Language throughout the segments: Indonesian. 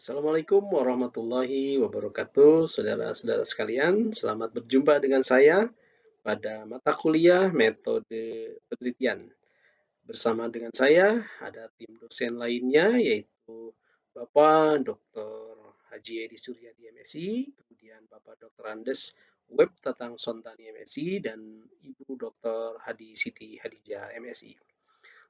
Assalamualaikum warahmatullahi wabarakatuh, saudara-saudara sekalian. Selamat berjumpa dengan saya pada mata kuliah metode penelitian. Bersama dengan saya ada tim dosen lainnya yaitu Bapak Dr. Haji Edi Suryadi MSI, kemudian Bapak Dr. Andes Web Tatang Sontani MSI, dan Ibu Dr. Hadi Siti Hadijah MSI.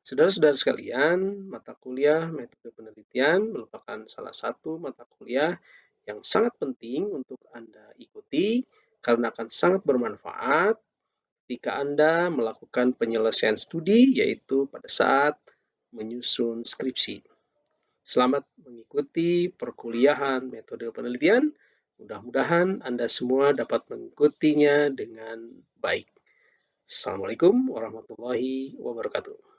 Saudara-saudara sekalian, mata kuliah metode penelitian merupakan salah satu mata kuliah yang sangat penting untuk Anda ikuti karena akan sangat bermanfaat ketika Anda melakukan penyelesaian studi, yaitu pada saat menyusun skripsi. Selamat mengikuti perkuliahan metode penelitian. Mudah-mudahan Anda semua dapat mengikutinya dengan baik. Assalamualaikum warahmatullahi wabarakatuh.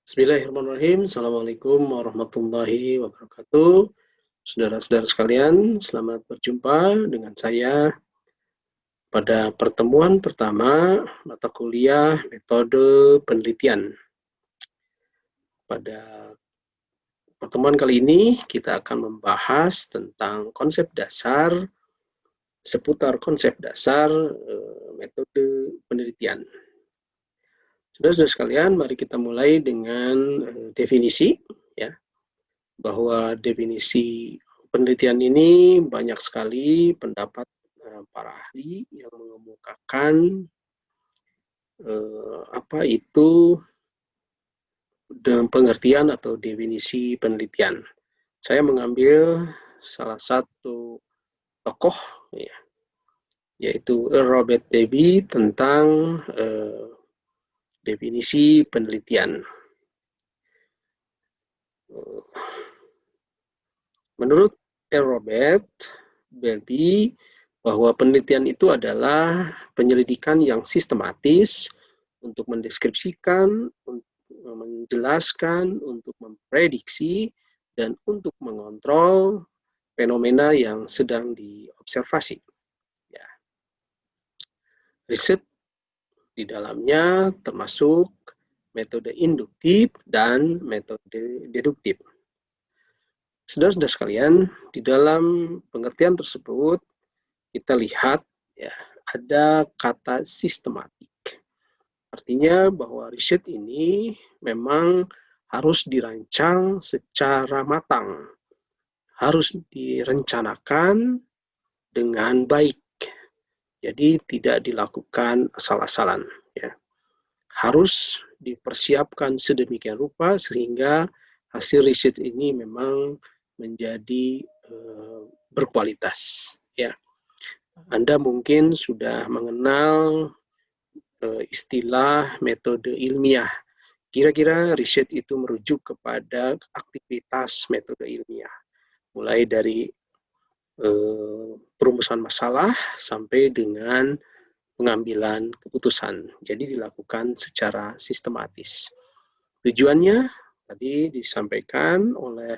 Bismillahirrahmanirrahim. Assalamualaikum warahmatullahi wabarakatuh. Saudara-saudara sekalian, selamat berjumpa dengan saya pada pertemuan pertama mata kuliah metode penelitian. Pada pertemuan kali ini kita akan membahas tentang konsep dasar seputar konsep dasar metode penelitian. Saudara-saudara sekalian, mari kita mulai dengan definisi, ya, bahwa definisi penelitian ini banyak sekali pendapat para ahli yang mengemukakan apa itu dengan pengertian atau definisi penelitian. Saya mengambil salah satu tokoh, ya, yaitu Robert Debye tentang definisi penelitian. Menurut Robert Debye, bahwa penelitian itu adalah penyelidikan yang sistematis untuk mendeskripsikan, untuk menjelaskan, untuk memprediksi, dan untuk mengontrol fenomena yang sedang diobservasi. Ya. Riset di dalamnya termasuk metode induktif dan metode deduktif. Saudara-saudara sekalian, di dalam pengertian tersebut kita lihat, ya, ada kata sistematik. Artinya bahwa riset ini memang harus dirancang secara matang, harus direncanakan dengan baik. Jadi tidak dilakukan asal-asalan, ya. Harus dipersiapkan sedemikian rupa sehingga hasil riset ini memang menjadi berkualitas, ya. Anda mungkin sudah mengenal istilah metode ilmiah. Kira-kira riset itu merujuk kepada aktivitas metode ilmiah, mulai dari perumusan masalah sampai dengan pengambilan keputusan. Jadi dilakukan secara sistematis. Tujuannya tadi disampaikan oleh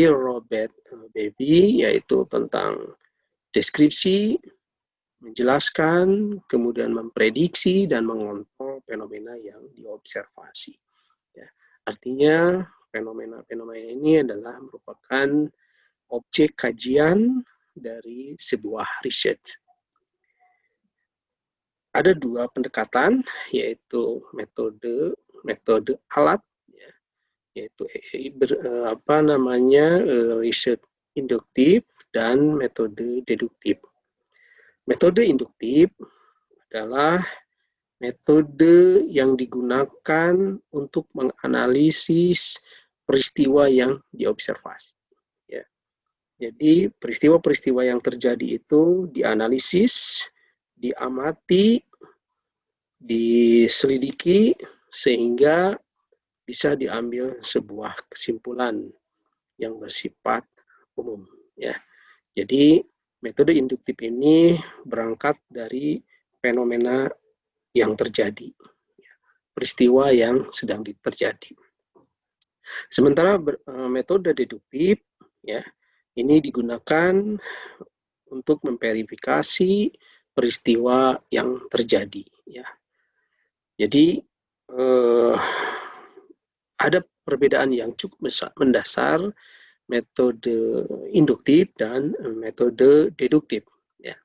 Robert Debye, yaitu tentang deskripsi, menjelaskan, kemudian memprediksi dan mengontrol fenomena yang diobservasi. Ya, artinya fenomena-fenomena ini adalah merupakan objek kajian dari sebuah riset. Ada dua pendekatan, yaitu metode alat, ya, yaitu riset induktif dan metode deduktif. Metode induktif adalah metode yang digunakan untuk menganalisis peristiwa yang diobservasi. Ya. Jadi peristiwa-peristiwa yang terjadi itu dianalisis, diamati, diselidiki sehingga bisa diambil sebuah kesimpulan yang bersifat umum. Ya. Jadi metode induktif ini berangkat dari fenomena yang terjadi. peristiwa yang sedang terjadi. Sementara metode deduktif ya, ini digunakan untuk memverifikasi peristiwa yang terjadi ya. Jadi ada perbedaan yang cukup mendasar metode induktif dan metode deduktif ya.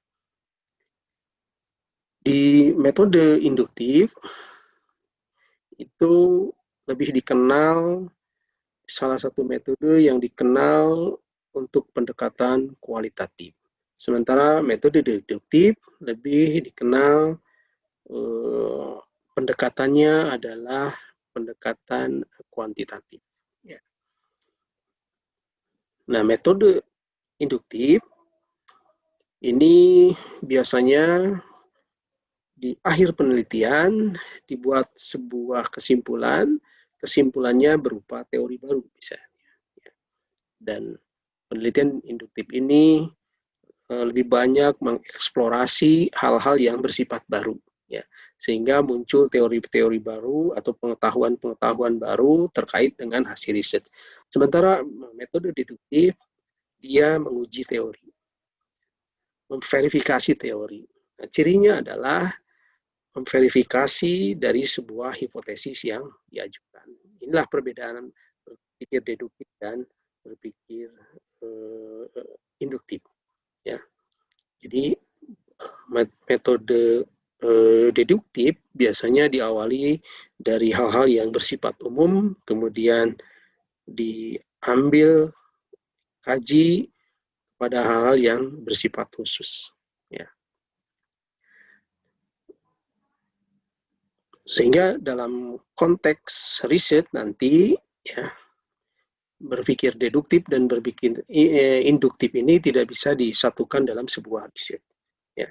Di metode induktif itu lebih dikenal, salah satu metode yang dikenal untuk pendekatan kualitatif. Sementara metode deduktif lebih dikenal pendekatannya adalah pendekatan kuantitatif. Ya. Nah, metode induktif ini biasanya di akhir penelitian dibuat sebuah kesimpulan, kesimpulannya berupa teori baru misalnya. Dan penelitian induktif ini lebih banyak mengeksplorasi hal-hal yang bersifat baru. Ya, sehingga muncul teori-teori baru atau pengetahuan-pengetahuan baru terkait dengan hasil riset. Sementara metode deduktif dia menguji teori, memverifikasi teori. Nah, cirinya adalah memverifikasi dari sebuah hipotesis yang diajukan. Inilah perbedaan berpikir deduktif dan berpikir induktif. Ya, jadi metode deduktif biasanya diawali dari hal-hal yang bersifat umum, kemudian diambil kaji pada hal-hal yang bersifat khusus. Ya. Sehingga dalam konteks riset nanti, ya, berpikir deduktif dan berpikir induktif ini tidak bisa disatukan dalam sebuah riset. Ya.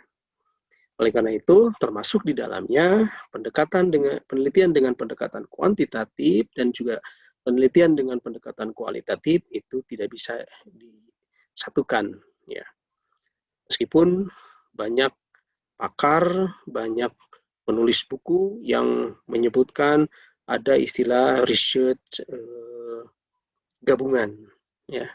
Oleh karena itu, termasuk di dalamnya penelitian dengan pendekatan kuantitatif dan juga penelitian dengan pendekatan kualitatif itu tidak bisa disatukan. Ya. Meskipun banyak pakar, banyak penulis buku yang menyebutkan ada istilah riset gabungan. Ya.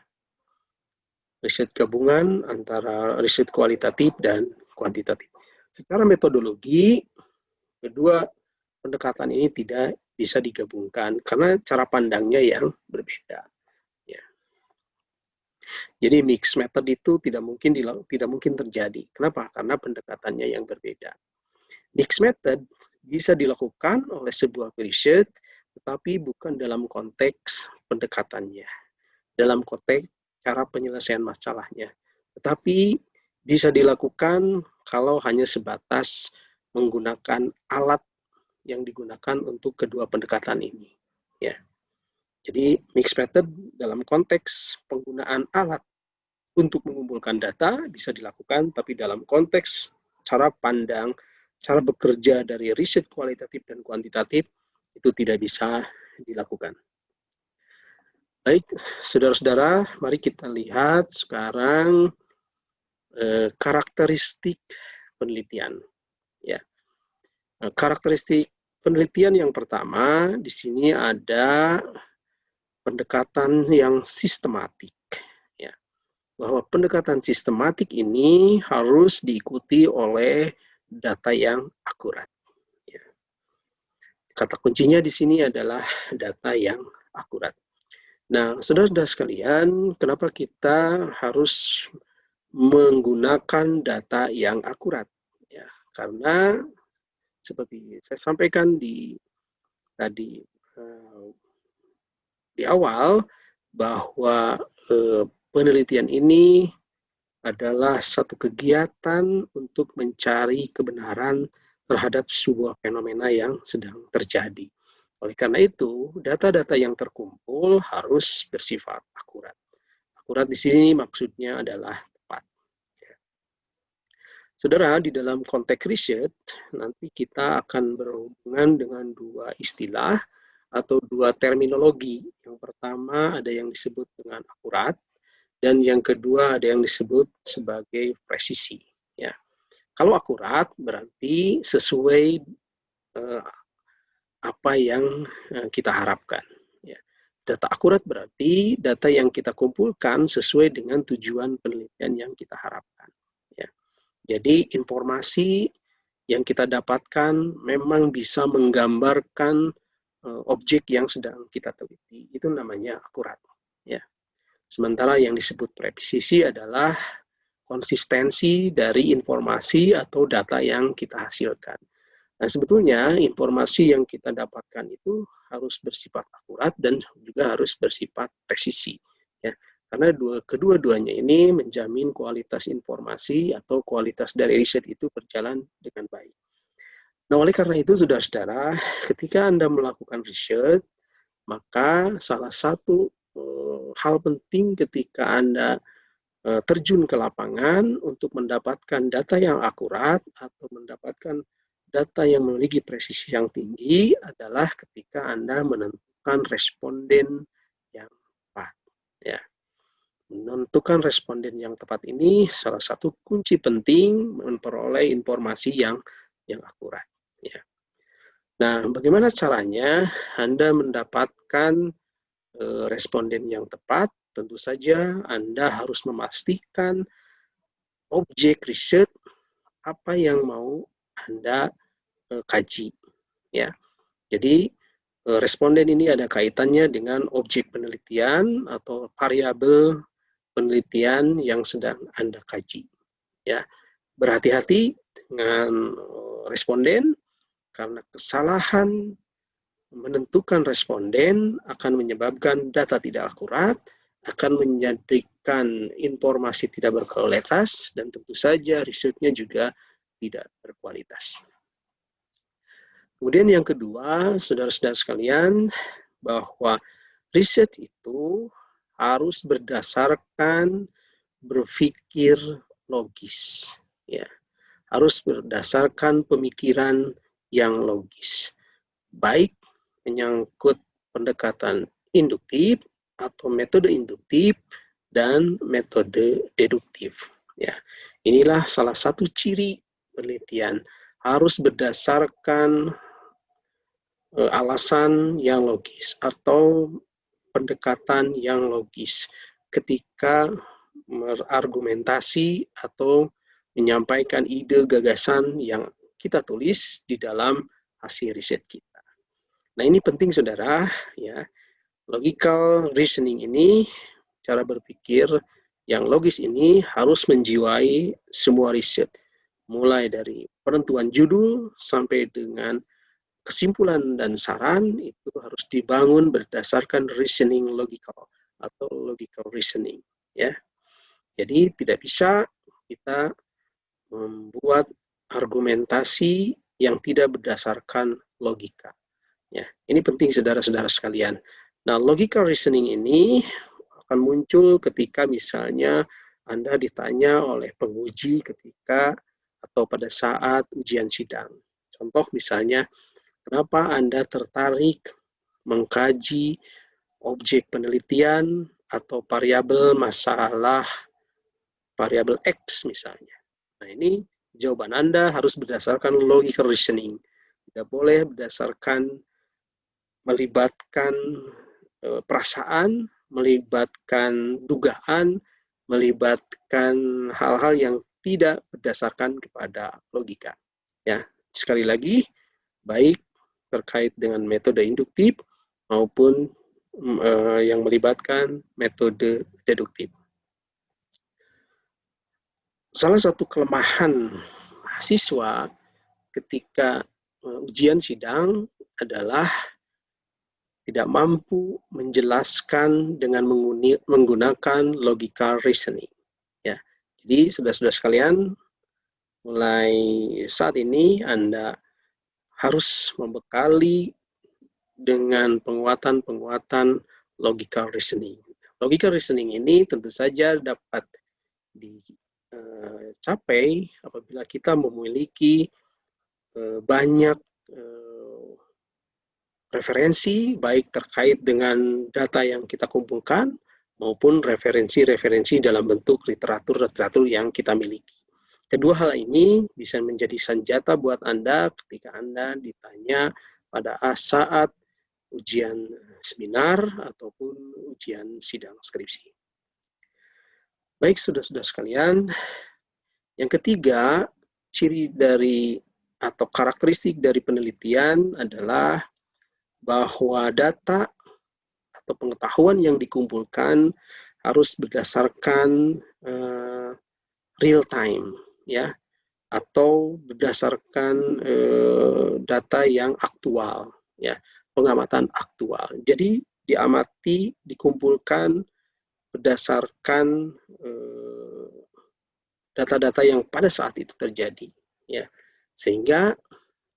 Riset gabungan antara riset kualitatif dan kuantitatif. Secara metodologi, kedua pendekatan ini tidak bisa digabungkan karena cara pandangnya yang berbeda. Ya. Jadi mixed method itu tidak mungkin terjadi. Kenapa? Karena pendekatannya yang berbeda. Mixed method bisa dilakukan oleh sebuah riset, tetapi bukan dalam konteks pendekatannya, dalam konteks cara penyelesaian masalahnya. Tetapi bisa dilakukan kalau hanya sebatas menggunakan alat yang digunakan untuk kedua pendekatan ini. Ya. Jadi mixed method dalam konteks penggunaan alat untuk mengumpulkan data bisa dilakukan, tapi dalam konteks cara pandang, cara bekerja dari riset kualitatif dan kuantitatif itu tidak bisa dilakukan. Baik, saudara-saudara, mari kita lihat sekarang karakteristik penelitian. Ya, karakteristik penelitian yang pertama di sini ada pendekatan yang sistematik. Ya, bahwa pendekatan sistematik ini harus diikuti oleh data yang akurat. Ya. Kata kuncinya di sini adalah data yang akurat. Nah, saudara-saudara sekalian, kenapa kita harus menggunakan data yang akurat? Ya, karena seperti saya sampaikan tadi di awal bahwa penelitian ini adalah satu kegiatan untuk mencari kebenaran terhadap sebuah fenomena yang sedang terjadi. Oleh karena itu, data-data yang terkumpul harus bersifat akurat. Akurat di sini maksudnya adalah tepat. Saudara, di dalam konteks riset, nanti kita akan berhubungan dengan dua istilah atau dua terminologi. Yang pertama ada yang disebut dengan akurat, dan yang kedua ada yang disebut sebagai presisi. Ya. Kalau akurat berarti sesuai apa yang kita harapkan. Ya. Data akurat berarti data yang kita kumpulkan sesuai dengan tujuan penelitian yang kita harapkan. Ya. Jadi informasi yang kita dapatkan memang bisa menggambarkan objek yang sedang kita teliti. Itu namanya akurat. Ya. Sementara yang disebut presisi adalah konsistensi dari informasi atau data yang kita hasilkan. Nah, sebetulnya informasi yang kita dapatkan itu harus bersifat akurat dan juga harus bersifat presisi. Ya. Karena kedua-duanya ini menjamin kualitas informasi atau kualitas dari riset itu berjalan dengan baik. Nah, oleh karena itu, saudara-saudara, ketika Anda melakukan riset, maka salah satu hal penting ketika Anda terjun ke lapangan untuk mendapatkan data yang akurat atau mendapatkan data yang memiliki presisi yang tinggi adalah ketika Anda menentukan responden yang tepat. Ya. Menentukan responden yang tepat ini salah satu kunci penting memperoleh informasi yang akurat. Ya. Nah, bagaimana caranya Anda mendapatkan responden yang tepat? Tentu saja Anda harus memastikan objek riset apa yang mau Anda kaji. Ya. Jadi responden ini ada kaitannya dengan objek penelitian atau variabel penelitian yang sedang Anda kaji. Ya. Berhati-hati dengan responden karena kesalahan menentukan responden akan menyebabkan data tidak akurat, akan menjadikan informasi tidak berkualitas, dan tentu saja risetnya juga tidak berkualitas. Kemudian yang kedua, saudara-saudara sekalian, bahwa riset itu harus berdasarkan berpikir logis. Ya. Harus berdasarkan pemikiran yang logis. Baik menyangkut pendekatan induktif atau metode induktif dan metode deduktif. Ya, inilah salah satu ciri penelitian, harus berdasarkan alasan yang logis atau pendekatan yang logis ketika berargumentasi atau menyampaikan ide gagasan yang kita tulis di dalam hasil riset kita. Nah, ini penting, saudara, ya. Logical reasoning ini, cara berpikir yang logis ini harus menjiwai semua riset, mulai dari penentuan judul sampai dengan kesimpulan dan saran itu harus dibangun berdasarkan reasoning logical atau logical reasoning, ya. Jadi tidak bisa kita membuat argumentasi yang tidak berdasarkan logika. Ya, ini penting, saudara-saudara sekalian. Nah, logical reasoning ini akan muncul ketika misalnya Anda ditanya oleh penguji ketika atau pada saat ujian sidang. Contoh misalnya, kenapa Anda tertarik mengkaji objek penelitian atau variabel masalah variabel X misalnya. Nah, ini jawaban Anda harus berdasarkan logical reasoning. Tidak boleh berdasarkan melibatkan perasaan, melibatkan dugaan, melibatkan hal-hal yang tidak berdasarkan kepada logika. Ya, sekali lagi, baik terkait dengan metode induktif maupun yang melibatkan metode deduktif. Salah satu kelemahan mahasiswa ketika ujian sidang adalah tidak mampu menjelaskan dengan menggunakan logical reasoning. Ya, jadi saudara-saudara sekalian, mulai saat ini Anda harus membekali dengan penguatan-penguatan logical reasoning. Logical reasoning ini tentu saja dapat dicapai apabila kita memiliki banyak referensi baik terkait dengan data yang kita kumpulkan maupun referensi-referensi dalam bentuk literatur-literatur yang kita miliki. Kedua hal ini bisa menjadi senjata buat Anda ketika Anda ditanya pada saat ujian seminar ataupun ujian sidang skripsi. Baik, saudara-saudara sekalian, yang ketiga, ciri dari atau karakteristik dari penelitian adalah bahwa data atau pengetahuan yang dikumpulkan harus berdasarkan real time, ya, atau berdasarkan data yang aktual, ya, pengamatan aktual. Jadi diamati, dikumpulkan berdasarkan data-data yang pada saat itu terjadi, ya, sehingga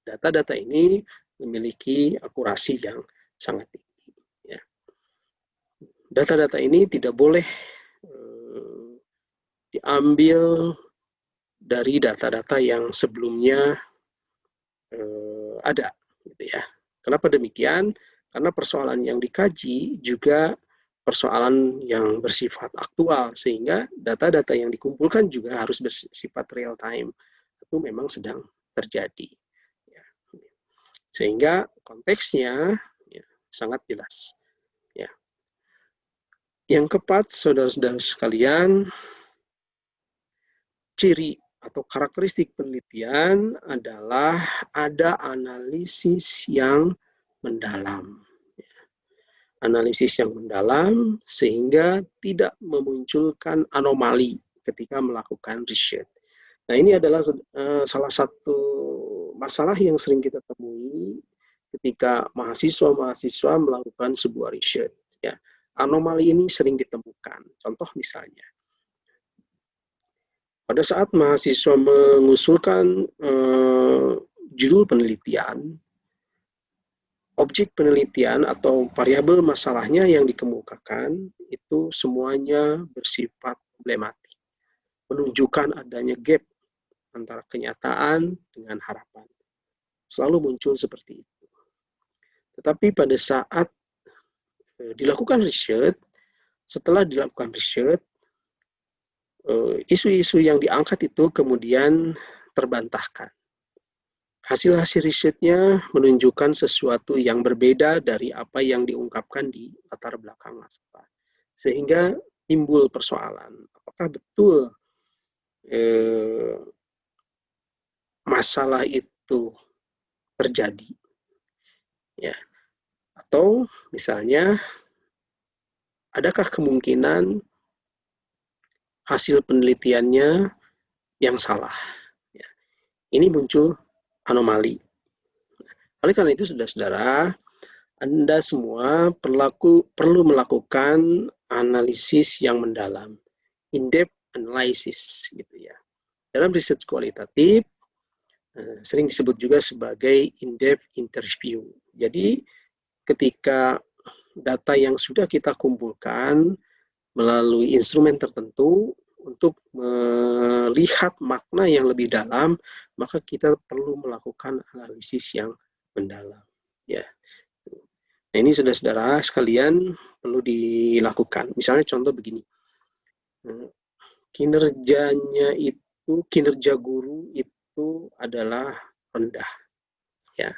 data-data ini memiliki akurasi yang sangat tinggi, ya. Data-data ini tidak boleh diambil dari data-data yang sebelumnya ada, gitu ya. Kenapa demikian? Karena persoalan yang dikaji juga persoalan yang bersifat aktual, sehingga data-data yang dikumpulkan juga harus bersifat real time. Itu memang sedang terjadi. Ya. Sehingga konteksnya ya, sangat jelas. Ya. Yang keempat, saudara-saudara sekalian, ciri atau karakteristik penelitian adalah ada analisis yang mendalam. Analisis yang mendalam sehingga tidak memunculkan anomali ketika melakukan riset. Nah, ini adalah salah satu masalah yang sering kita temui ketika mahasiswa-mahasiswa melakukan sebuah riset. Ya, anomali ini sering ditemukan. Contoh misalnya, pada saat mahasiswa mengusulkan judul penelitian, objek penelitian atau variabel masalahnya yang dikemukakan itu semuanya bersifat problematik, menunjukkan adanya gap antara kenyataan dengan harapan. Selalu muncul seperti itu. Tetapi pada saat dilakukan riset, setelah dilakukan riset, isu-isu yang diangkat itu kemudian terbantahkan. Hasil-hasil risetnya menunjukkan sesuatu yang berbeda dari apa yang diungkapkan di latar belakang masalah. Sehingga timbul persoalan, apakah betul masalah itu terjadi? Ya. Atau misalnya, adakah kemungkinan hasil penelitiannya yang salah? Ya. Ini muncul anomali. Oleh karena itu, saudara-saudara, Anda semua perlu melakukan analisis yang mendalam, in-depth analysis, gitu ya. Dalam riset kualitatif, sering disebut juga sebagai in-depth interview. Jadi, ketika data yang sudah kita kumpulkan melalui instrumen tertentu, untuk melihat makna yang lebih dalam, maka kita perlu melakukan analisis yang mendalam. Ya. Nah, ini saudara-saudara sekalian perlu dilakukan. Misalnya contoh begini, kinerja guru itu adalah rendah. Ya.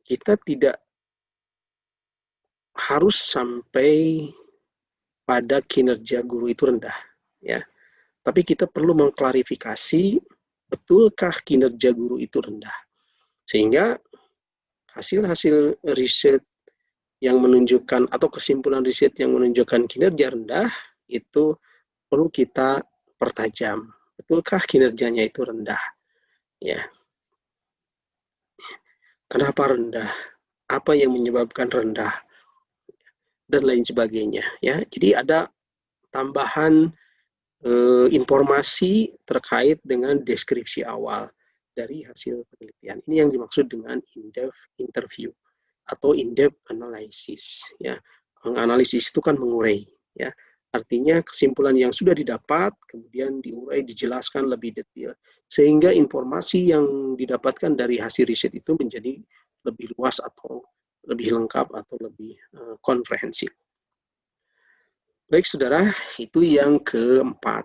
Kita tidak harus sampai pada kinerja guru itu rendah, ya. Tapi kita perlu mengklarifikasi betulkah kinerja guru itu rendah, sehingga hasil-hasil riset yang menunjukkan atau kesimpulan riset yang menunjukkan kinerja rendah itu perlu kita pertajam. Betulkah kinerjanya itu rendah? Ya. Kenapa rendah? Apa yang menyebabkan rendah? Dan lain sebagainya. Ya. Jadi ada tambahan informasi terkait dengan deskripsi awal dari hasil penelitian. Ini yang dimaksud dengan in-depth interview atau in-depth analysis. Ya, menganalisis itu kan mengurai. Ya, artinya kesimpulan yang sudah didapat kemudian diurai, dijelaskan lebih detail, sehingga informasi yang didapatkan dari hasil riset itu menjadi lebih luas atau lebih lengkap atau lebih komprehensif. Baik, saudara, itu yang keempat.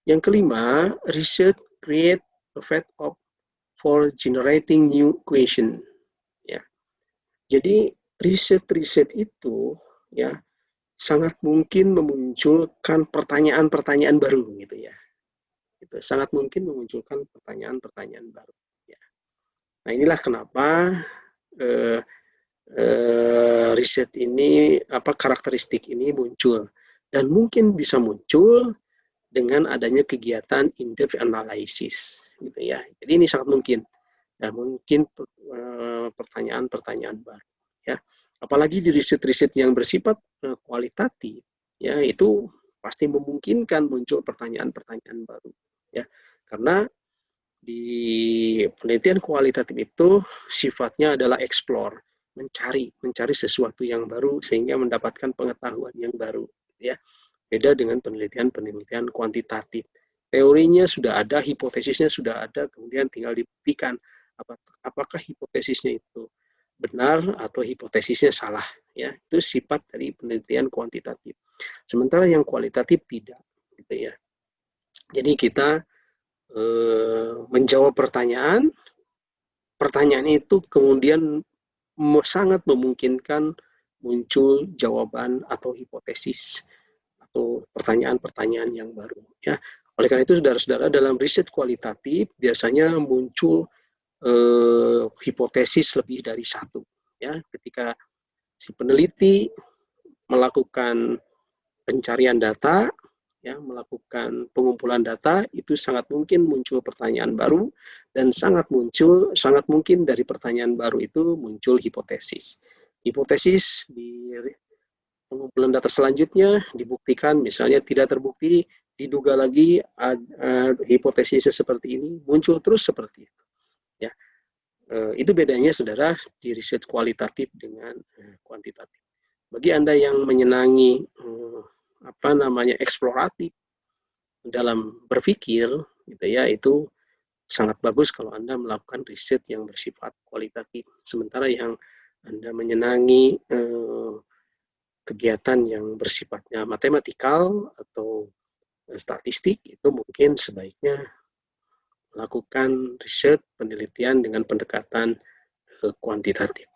Yang kelima, research create a set of for generating new question. Ya. Jadi riset-riset itu ya sangat mungkin memunculkan pertanyaan-pertanyaan baru gitu ya. Itu sangat mungkin memunculkan pertanyaan-pertanyaan baru. Ya. Nah inilah kenapa riset ini karakteristik ini muncul dan mungkin bisa muncul dengan adanya kegiatan in-depth analysis gitu ya. Jadi ini sangat mungkin. Ya, mungkin pertanyaan-pertanyaan baru ya. Apalagi di riset-riset yang bersifat kualitatif ya, itu pasti memungkinkan muncul pertanyaan-pertanyaan baru ya. Karena di penelitian kualitatif itu sifatnya adalah explore, mencari sesuatu yang baru sehingga mendapatkan pengetahuan yang baru ya. Beda dengan penelitian kuantitatif. Teorinya sudah ada, hipotesisnya sudah ada, kemudian tinggal dibuktikan apakah hipotesisnya itu benar atau hipotesisnya salah ya. Itu sifat dari penelitian kuantitatif. Sementara yang kualitatif tidak gitu ya. Jadi kita menjawab pertanyaan itu kemudian sangat memungkinkan muncul jawaban atau hipotesis atau pertanyaan-pertanyaan yang baru ya. Oleh karena itu saudara-saudara, dalam riset kualitatif biasanya muncul hipotesis lebih dari satu ya. Ketika si peneliti melakukan pencarian data ya, melakukan pengumpulan data, itu sangat mungkin muncul pertanyaan baru dan sangat mungkin dari pertanyaan baru itu muncul hipotesis. Hipotesis di pengumpulan data selanjutnya dibuktikan, misalnya tidak terbukti, diduga lagi hipotesisnya seperti ini, muncul terus seperti itu. Ya, itu bedanya saudara di riset kualitatif dengan kuantitatif. Bagi Anda yang menyenangi eksploratif dalam berpikir gitu ya, itu sangat bagus kalau Anda melakukan riset yang bersifat kualitatif. Sementara yang Anda menyenangi kegiatan yang bersifatnya matematikal atau statistik, itu mungkin sebaiknya melakukan riset penelitian dengan pendekatan kuantitatif.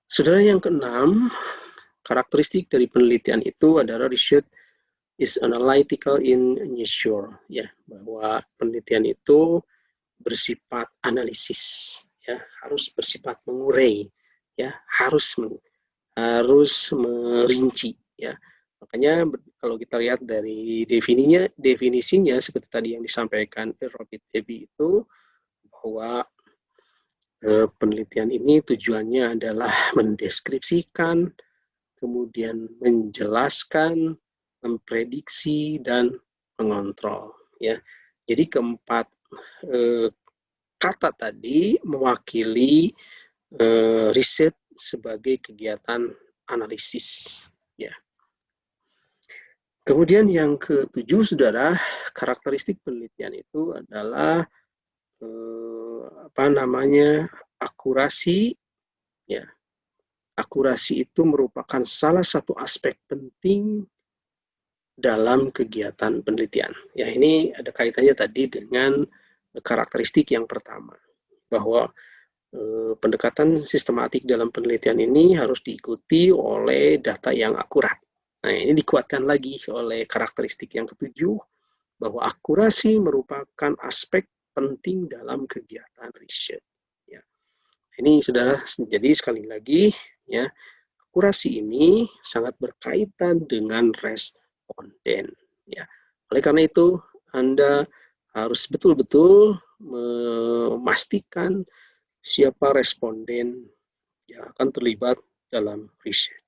Saudara, yang keenam, karakteristik dari penelitian itu adalah riset is analytical in nature ya, bahwa penelitian itu bersifat analisis ya, harus bersifat mengurai ya, harus merinci ya. Makanya kalau kita lihat dari definisinya seperti tadi yang disampaikan Robert Debye itu, bahwa penelitian ini tujuannya adalah mendeskripsikan, kemudian menjelaskan, memprediksi, dan mengontrol ya. Jadi keempat kata tadi mewakili riset sebagai kegiatan analisis ya. Kemudian yang ketujuh saudara, karakteristik penelitian itu adalah akurasi ya. Akurasi itu merupakan salah satu aspek penting dalam kegiatan penelitian. Ya, ini ada kaitannya tadi dengan karakteristik yang pertama, bahwa pendekatan sistematik dalam penelitian ini harus diikuti oleh data yang akurat. Nah, ini dikuatkan lagi oleh karakteristik yang ketujuh, bahwa akurasi merupakan aspek penting dalam kegiatan riset. Ya. Ini saudara, jadi sekali lagi ya, akurasi ini sangat berkaitan dengan responden ya. Oleh karena itu Anda harus betul-betul memastikan siapa responden yang akan terlibat dalam riset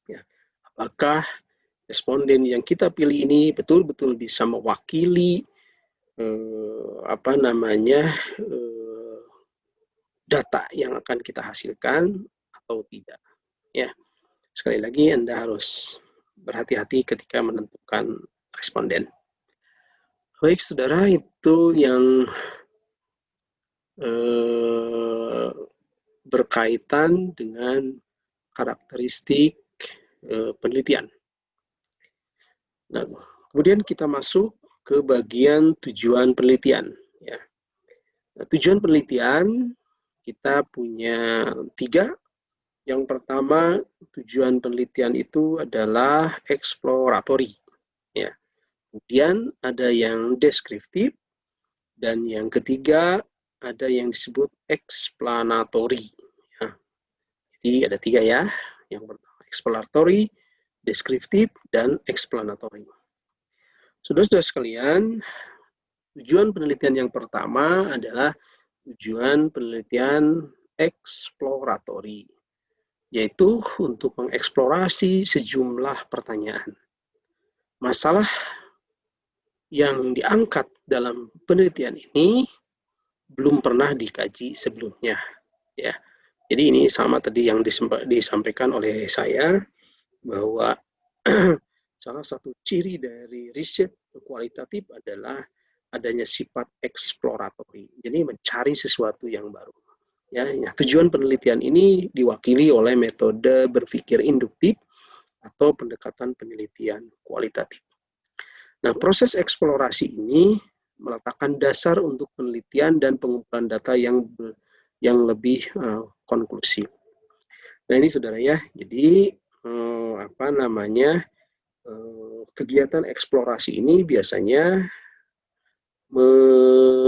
ya. Apakah responden yang kita pilih ini betul-betul bisa mewakili data yang akan kita hasilkan atau tidak ya. Sekali lagi Anda harus berhati-hati ketika menentukan responden. Baik saudara, itu yang berkaitan dengan karakteristik penelitian. Nah, kemudian kita masuk ke bagian tujuan penelitian Nah, tujuan penelitian kita punya 3. Yang pertama, tujuan penelitian itu adalah eksploratory. Ya. Kemudian ada yang deskriptif, dan yang ketiga ada yang disebut explanatory. Ya. Jadi ada 3 ya. Yang pertama exploratory, deskriptif, dan explanatory. Saudara-saudara sekalian, tujuan penelitian yang pertama adalah tujuan penelitian eksploratory, yaitu untuk mengeksplorasi sejumlah pertanyaan. Masalah yang diangkat dalam penelitian ini belum pernah dikaji sebelumnya. Ya. Jadi ini sama tadi yang disampaikan oleh saya, bahwa salah satu ciri dari riset kualitatif adalah adanya sifat eksploratory. Jadi mencari sesuatu yang baru. Ya, tujuan penelitian ini diwakili oleh metode berpikir induktif atau pendekatan penelitian kualitatif. Nah, proses eksplorasi ini meletakkan dasar untuk penelitian dan pengumpulan data yang lebih konklusif. Nah, ini saudara ya, jadi kegiatan eksplorasi ini biasanya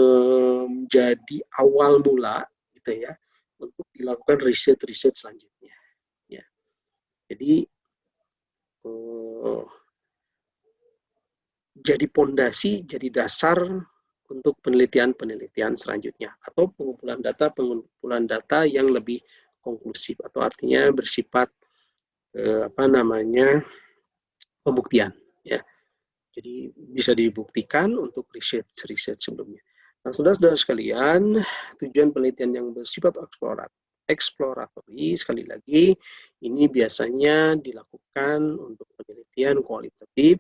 menjadi awal mula gitu ya untuk dilakukan riset-riset selanjutnya. Ya. Jadi jadi pondasi, jadi dasar untuk penelitian-penelitian selanjutnya atau pengumpulan data yang lebih konklusif atau artinya bersifat pembuktian ya. Jadi bisa dibuktikan untuk riset sebelumnya. Nah, saudara-saudara sekalian, tujuan penelitian yang bersifat eksploratory sekali lagi ini biasanya dilakukan untuk penelitian kualitatif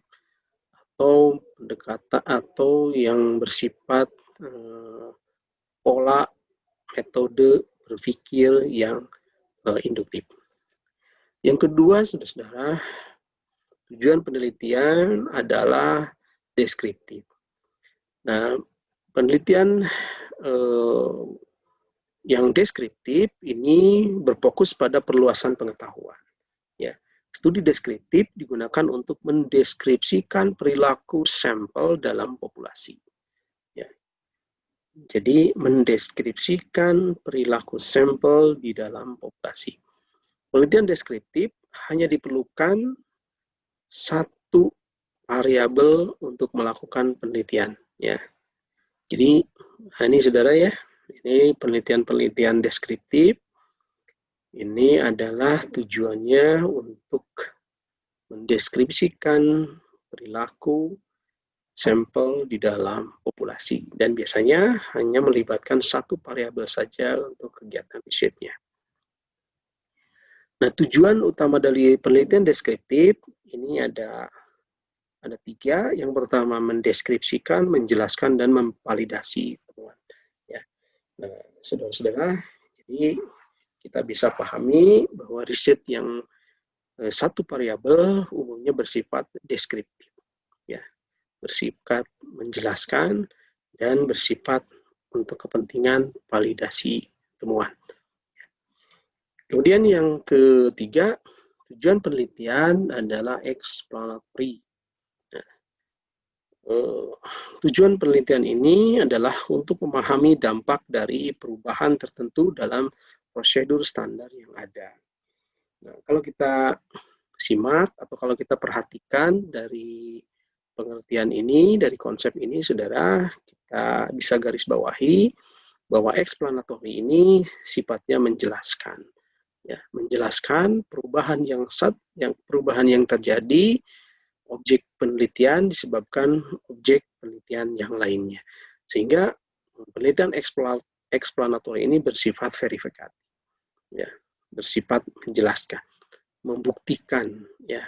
atau pendekatan atau yang bersifat pola metode berpikir yang induktif. Yang kedua, saudara-saudara, tujuan penelitian adalah deskriptif. Nah, penelitian yang deskriptif ini berfokus pada perluasan pengetahuan. Ya, studi deskriptif digunakan untuk mendeskripsikan perilaku sampel dalam populasi. Ya, jadi mendeskripsikan perilaku sampel di dalam populasi. Penelitian deskriptif hanya diperlukan satu variabel untuk melakukan penelitian. Ya, jadi ini saudara ya, ini penelitian deskriptif. Ini adalah tujuannya untuk mendeskripsikan perilaku sampel di dalam populasi dan biasanya hanya melibatkan satu variabel saja untuk kegiatan risetnya. Nah, tujuan utama dari penelitian deskriptif ini ada 3. Yang pertama mendeskripsikan, menjelaskan, dan memvalidasi temuan. Ya. Nah, saudara-saudara, jadi kita bisa pahami bahwa riset yang satu variabel umumnya bersifat deskriptif, ya, bersifat menjelaskan dan bersifat untuk kepentingan validasi temuan. Kemudian yang ketiga, tujuan penelitian adalah explanatory. Nah, tujuan penelitian ini adalah untuk memahami dampak dari perubahan tertentu dalam prosedur standar yang ada. Nah, kalau kita simak atau kalau kita perhatikan dari pengertian ini, dari konsep ini, saudara, kita bisa garis bawahi bahwa explanatory ini sifatnya menjelaskan. Ya, menjelaskan perubahan yang terjadi objek penelitian disebabkan objek penelitian yang lainnya. Sehingga penelitian explanatory ini bersifat verifikatif. Ya, bersifat menjelaskan, membuktikan ya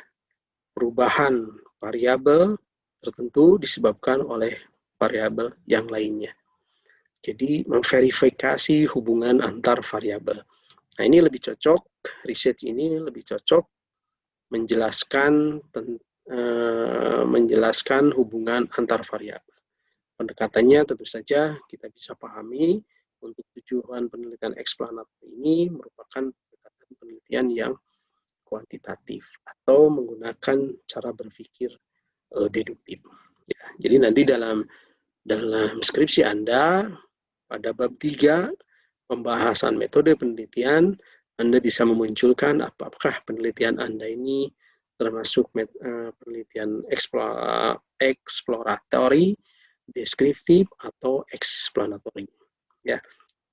perubahan variabel tertentu disebabkan oleh variabel yang lainnya. Jadi memverifikasi hubungan antar variabel. Nah, ini lebih cocok, riset ini lebih cocok menjelaskan hubungan antar variabel. Pendekatannya tentu saja kita bisa pahami tujuan penelitian eksplanator ini merupakan pendekatan penelitian yang kuantitatif atau menggunakan cara berpikir deduktif. Ya, jadi nanti dalam skripsi Anda pada bab 3 pembahasan metode penelitian, Anda bisa memunculkan apakah penelitian Anda ini termasuk penelitian eksploratory, deskriptif, atau explanatory. Ya.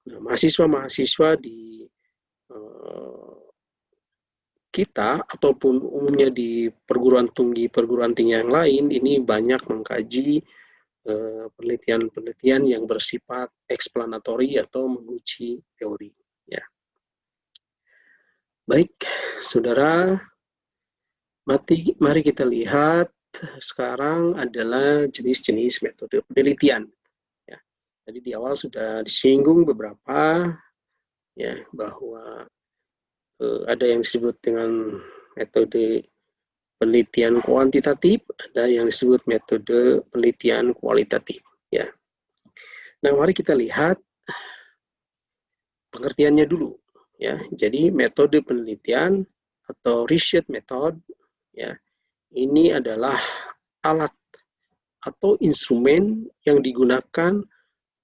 Nah, mahasiswa-mahasiswa di kita ataupun umumnya di perguruan tinggi yang lain ini banyak mengkaji penelitian-penelitian yang bersifat explanatory atau menguji teori. Ya. Baik, saudara, mari kita lihat sekarang adalah jenis-jenis metode penelitian. Ya. Jadi di awal sudah disinggung beberapa, ya, bahwa ada yang disebut dengan metode penelitian kuantitatif, ada yang disebut metode penelitian kualitatif. Ya. Nah, mari kita lihat pengertiannya dulu. Ya, jadi metode penelitian atau research method, ya, ini adalah alat atau instrumen yang digunakan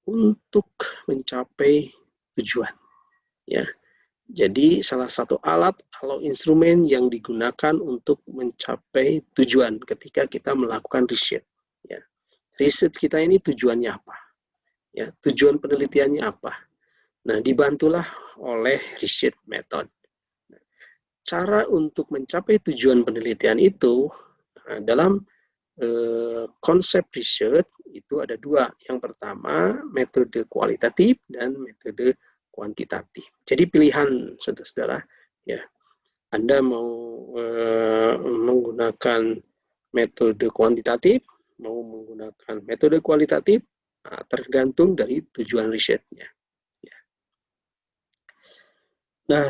untuk mencapai tujuan. Ya, jadi salah satu alat atau instrumen yang digunakan untuk mencapai tujuan ketika kita melakukan riset. Ya. Riset kita ini tujuannya apa? Ya, tujuan penelitiannya apa? Nah, dibantulah oleh research method. Cara untuk mencapai tujuan penelitian itu dalam konsep riset itu ada dua. Yang pertama, metode kualitatif dan metode kuantitatif. Jadi pilihan, saudara-saudara, ya, Anda mau menggunakan metode kuantitatif, mau menggunakan metode kualitatif, tergantung dari tujuan risetnya. Ya. Nah,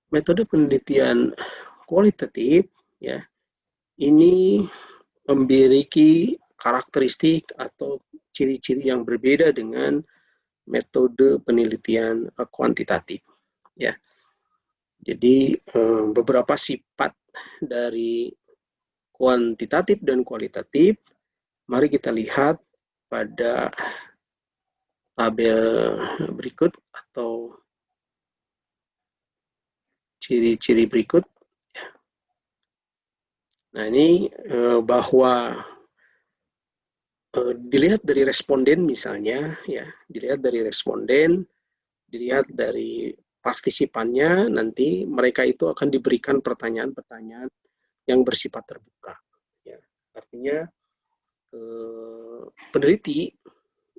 metode penelitian kualitatif, ya, ini memiliki karakteristik atau ciri-ciri yang berbeda dengan metode penelitian kuantitatif. Ya, jadi beberapa sifat dari kuantitatif dan kualitatif, mari kita lihat pada tabel berikut atau ciri-ciri berikut. Nah, ini bahwa dilihat dari responden misalnya, ya, dilihat dari responden, dilihat dari partisipannya, nanti mereka itu akan diberikan pertanyaan-pertanyaan yang bersifat terbuka. Ya, artinya peneliti,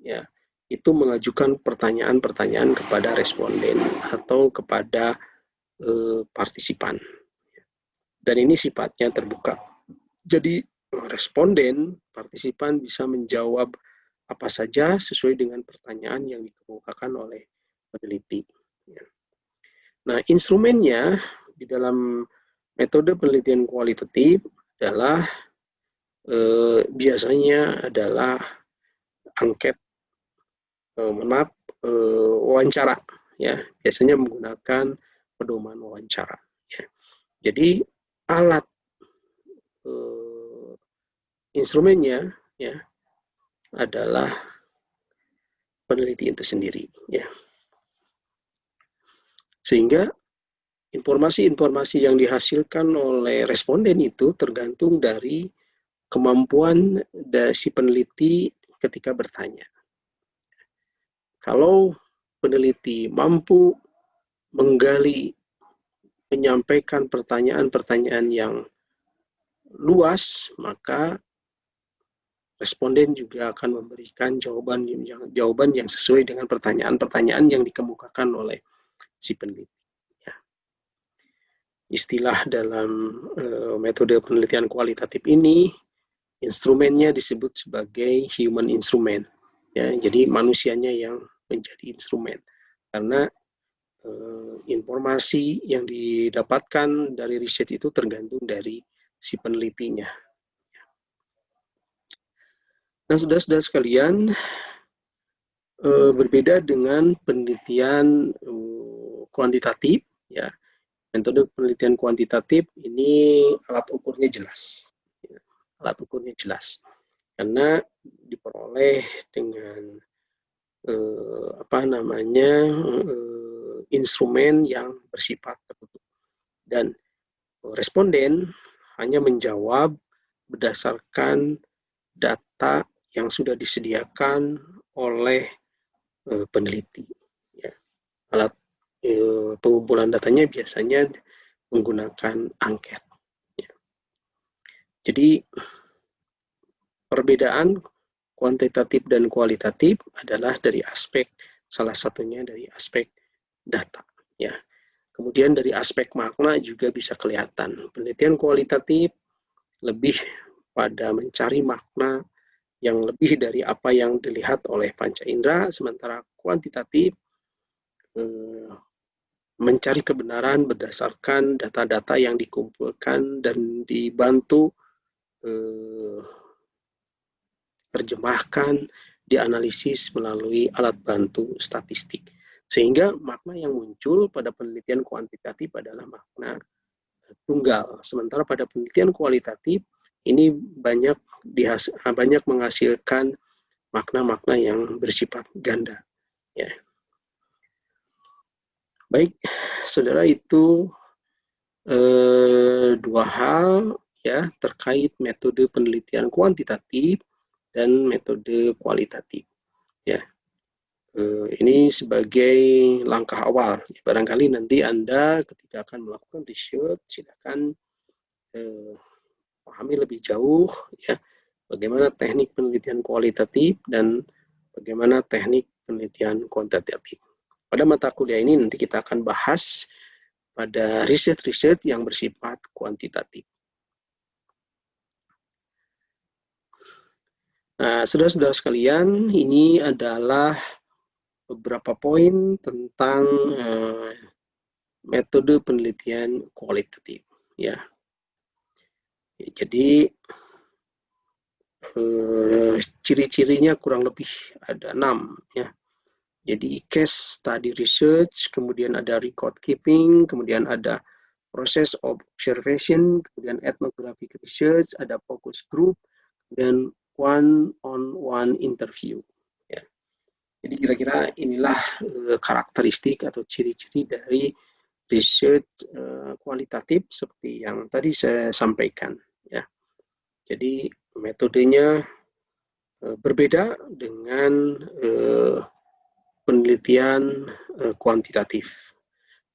ya, itu mengajukan pertanyaan-pertanyaan kepada responden atau kepada partisipan. Dan ini sifatnya terbuka. Jadi responden, partisipan bisa menjawab apa saja sesuai dengan pertanyaan yang dikemukakan oleh peneliti. Nah, instrumennya di dalam metode penelitian kualitatif adalah biasanya adalah angket, wawancara, ya, biasanya menggunakan pedoman wawancara. Ya. Jadi alat instrumennya, ya, adalah peneliti itu sendiri, ya. Sehingga informasi-informasi yang dihasilkan oleh responden itu tergantung dari kemampuan dari si peneliti ketika bertanya. Kalau peneliti mampu menggali, menyampaikan pertanyaan-pertanyaan yang luas, maka responden juga akan memberikan jawaban yang sesuai dengan pertanyaan-pertanyaan yang dikemukakan oleh si peneliti. Ya. Istilah dalam metode penelitian kualitatif ini, instrumennya disebut sebagai human instrument. Ya, jadi manusianya yang menjadi instrumen. Karena informasi yang didapatkan dari riset itu tergantung dari si penelitinya. Nah, saudara-saudara sekalian, berbeda dengan penelitian kuantitatif, ya. Metode penelitian kuantitatif ini alat ukurnya jelas, ya. Alat ukurnya jelas karena diperoleh dengan instrumen yang bersifat tertutup dan responden hanya menjawab berdasarkan data yang sudah disediakan oleh peneliti. Ya. Alat pengumpulan datanya biasanya menggunakan angket. Ya. Jadi perbedaan kuantitatif dan kualitatif adalah dari aspek salah satunya dari aspek data. Ya. Kemudian dari aspek makna juga bisa kelihatan. Penelitian kualitatif lebih pada mencari makna yang lebih dari apa yang dilihat oleh panca indera, sementara kuantitatif mencari kebenaran berdasarkan data-data yang dikumpulkan dan dibantu terjemahkan, dianalisis melalui alat bantu statistik. Sehingga makna yang muncul pada penelitian kuantitatif adalah makna tunggal. Sementara pada penelitian kualitatif ini banyak menghasilkan makna-makna yang bersifat ganda. Ya. Baik, saudara, itu dua hal ya terkait metode penelitian kuantitatif dan metode kualitatif. Ya, ini sebagai langkah awal. Barangkali nanti Anda ketika akan melakukan riset, silakan pahami lebih jauh ya bagaimana teknik penelitian kualitatif dan bagaimana teknik penelitian kuantitatif. Pada mata kuliah ini nanti kita akan bahas pada riset-riset yang bersifat kuantitatif. Nah, saudara-saudara sekalian, ini adalah beberapa poin tentang metode penelitian kualitatif. Ya, jadi ciri-cirinya kurang lebih ada 6 ya. Jadi case study research, kemudian ada record keeping, kemudian ada process observation, kemudian ethnographic research, ada focus group, dan one-on-one interview. Ya. Jadi kira-kira inilah karakteristik atau ciri-ciri dari research kualitatif seperti yang tadi saya sampaikan. Ya. Jadi metodenya berbeda dengan penelitian kuantitatif.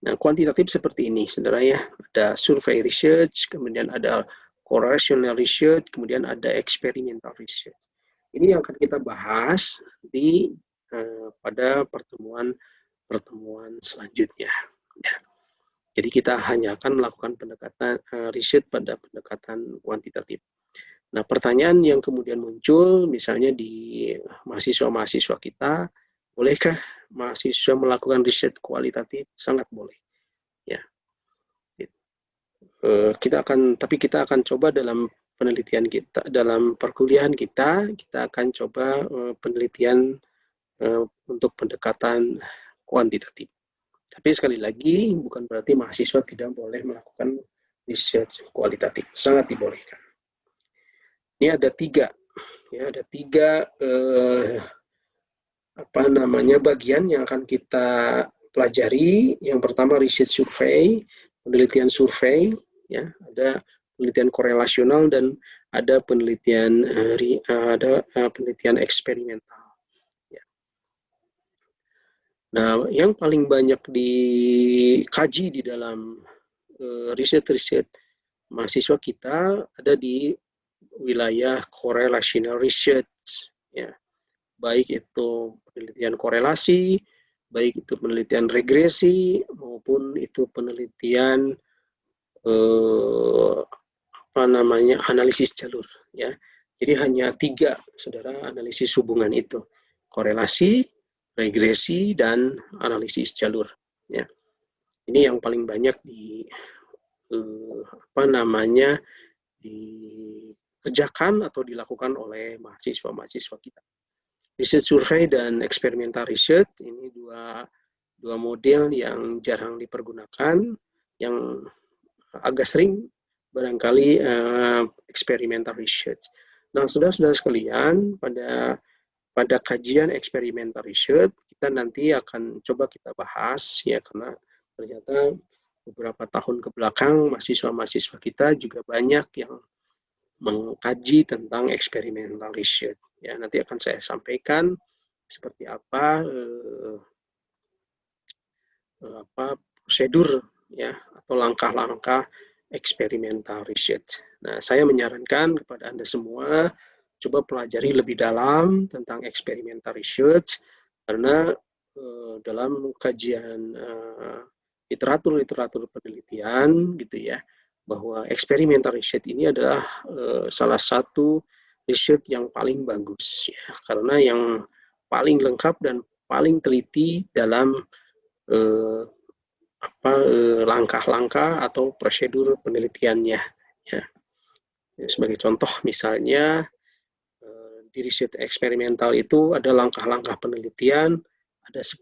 Nah, kuantitatif seperti ini, saudara ya. Ada survey research, kemudian ada correlational research, kemudian ada experimental research. Ini yang akan kita bahas di pada pertemuan selanjutnya. Ya. Jadi kita hanya akan melakukan pendekatan riset pada pendekatan kuantitatif. Nah, pertanyaan yang kemudian muncul, misalnya di mahasiswa-mahasiswa kita, bolehkah mahasiswa melakukan riset kualitatif? Sangat boleh. Ya, tapi kita akan coba dalam penelitian kita, dalam perkuliahan kita akan coba penelitian untuk pendekatan kuantitatif. Tapi sekali lagi, bukan berarti mahasiswa tidak boleh melakukan riset kualitatif. Sangat dibolehkan. Ini ada tiga bagian yang akan kita pelajari. Yang pertama riset survei, penelitian survei, ya, ada penelitian korelasional dan ada penelitian penelitian eksperimental. Ya. Nah, yang paling banyak dikaji di dalam riset-riset mahasiswa kita ada di wilayah correlational research, ya. Baik itu penelitian korelasi, baik itu penelitian regresi, maupun itu penelitian analisis jalur. Ya. Jadi hanya 3, saudara, analisis hubungan itu. Korelasi, regresi, dan analisis jalur. Ya. Ini yang paling banyak dikerjakan atau dilakukan oleh mahasiswa-mahasiswa kita. Research survei dan experimental research ini dua model yang jarang dipergunakan, yang agak sering barangkali experimental research. Nah, saudara-saudara sekalian, pada kajian experimental research kita nanti akan coba kita bahas ya, karena ternyata beberapa tahun ke belakang mahasiswa-mahasiswa kita juga banyak yang mengkaji tentang experimental research. Ya, nanti akan saya sampaikan seperti apa prosedur ya atau langkah-langkah experimental research. Nah, saya menyarankan kepada Anda semua coba pelajari lebih dalam tentang experimental research, karena dalam kajian literatur penelitian gitu ya, bahwa experimental research ini adalah salah satu riset yang paling bagus ya, karena yang paling lengkap dan paling teliti dalam langkah-langkah atau prosedur penelitiannya ya. Sebagai contoh misalnya di riset eksperimental itu ada langkah-langkah penelitian, ada 10,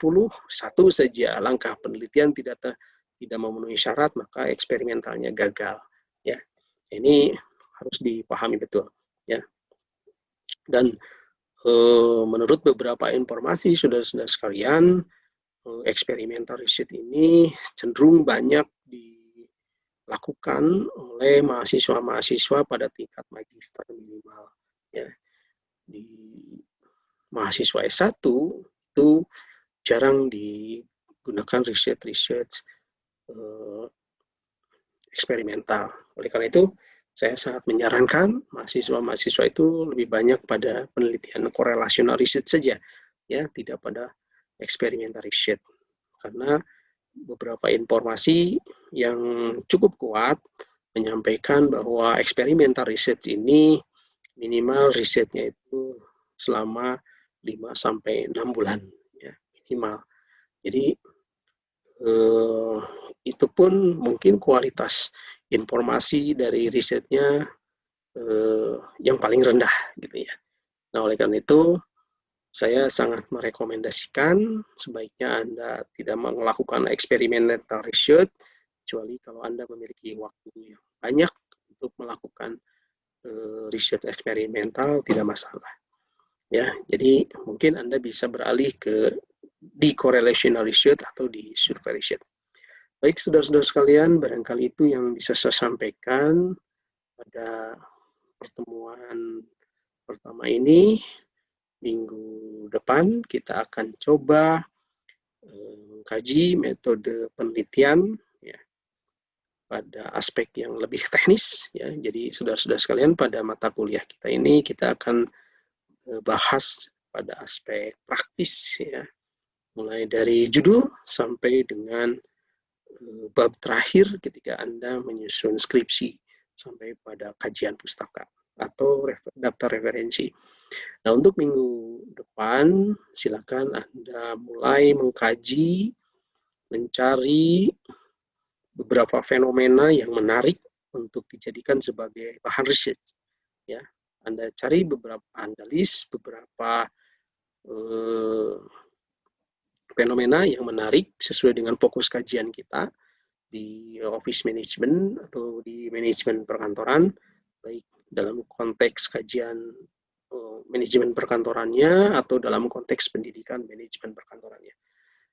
satu saja langkah penelitian tidak memenuhi syarat, maka eksperimentalnya gagal ya. Ini harus dipahami betul ya. Dan menurut beberapa informasi saudara-saudara sekalian, eksperimental research ini cenderung banyak dilakukan oleh mahasiswa-mahasiswa pada tingkat magister minimal ya. Di mahasiswa S1 itu jarang digunakan riset-riset eksperimental. Oleh karena itu, saya sangat menyarankan mahasiswa-mahasiswa itu lebih banyak pada penelitian korelasional riset saja, ya, tidak pada eksperimental riset. Karena beberapa informasi yang cukup kuat menyampaikan bahwa eksperimental riset ini minimal risetnya itu selama 5 sampai 6 bulan ya, minimal. Jadi itu pun mungkin kualitas informasi dari risetnya yang paling rendah gitu ya. Nah, oleh karena itu saya sangat merekomendasikan sebaiknya Anda tidak melakukan experimental research kecuali kalau Anda memiliki waktu yang banyak untuk melakukan riset eksperimental, tidak masalah. Ya, jadi mungkin Anda bisa beralih ke di correlational research atau di survey research. Baik, saudara-saudara sekalian, barangkali itu yang bisa saya sampaikan pada pertemuan pertama ini. Minggu depan kita akan coba mengkaji metode penelitian ya, pada aspek yang lebih teknis ya. Jadi saudara-saudara sekalian, pada mata kuliah kita ini kita akan bahas pada aspek praktis ya, mulai dari judul sampai dengan bab terakhir ketika Anda menyusun skripsi sampai pada kajian pustaka atau daftar referensi. Nah, untuk minggu depan silakan Anda mulai mengkaji, mencari beberapa fenomena yang menarik untuk dijadikan sebagai bahan riset ya. Anda cari beberapa, Anda list beberapa fenomena yang menarik sesuai dengan fokus kajian kita di office management atau di manajemen perkantoran, baik dalam konteks kajian manajemen perkantorannya atau dalam konteks pendidikan manajemen perkantorannya.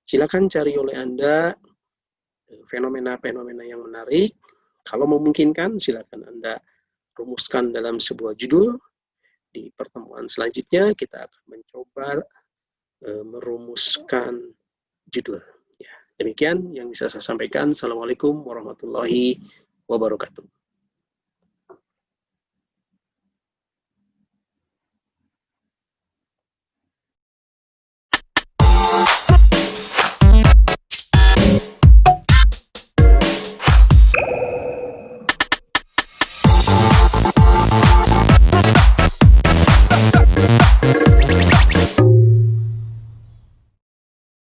Silakan cari oleh Anda fenomena-fenomena yang menarik. Kalau memungkinkan, silakan Anda rumuskan dalam sebuah judul. Di pertemuan selanjutnya kita akan mencoba merumuskan judul. Ya, demikian yang bisa saya sampaikan. Assalamualaikum warahmatullahi wabarakatuh.